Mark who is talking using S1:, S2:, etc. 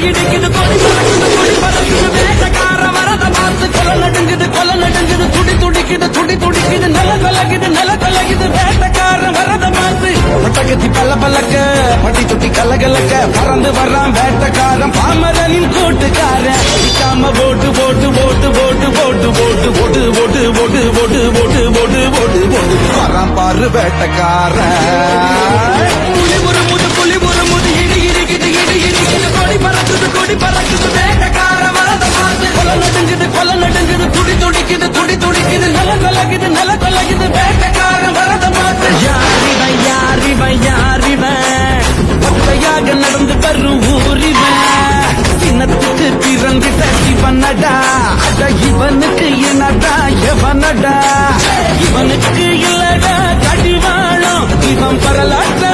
S1: இடிக்குது கொடி பறக்குது வேட்டக்கார வரத பார்த்து கொலை நடுங்குது துடி துடிக்குது நில கலகுது வேட்டக்கார வரத பார்த்து பட்டகத்தி பல்லக்க பட்டி தொட்டி கலகலக்க பறந்து வர்றான் வேட்டக்காரன் பாமரனின் கூட்டுக்காரன் காம போட்டு வரான் பாரு வேட்டக்காரன் புலி ஒரு முது இடி இடிக்குது கொடி பறக்குது வேட்டக்கார வரத பார்த்து கொலை நடுங்குது துடி துடிக்குது நில கலகுது வேட்டக்கார வரத பார்த்து யாரிவன் ஒத்தையாக நடந்து வரும் ஊரிவன் சின்னத்துக்கு திறங்கிட்ட இவனடா இவனுக்கு என்னடா எவனடா இவனுக்கு இல்லடா கடிவாளம் இவன் பரலாற்ற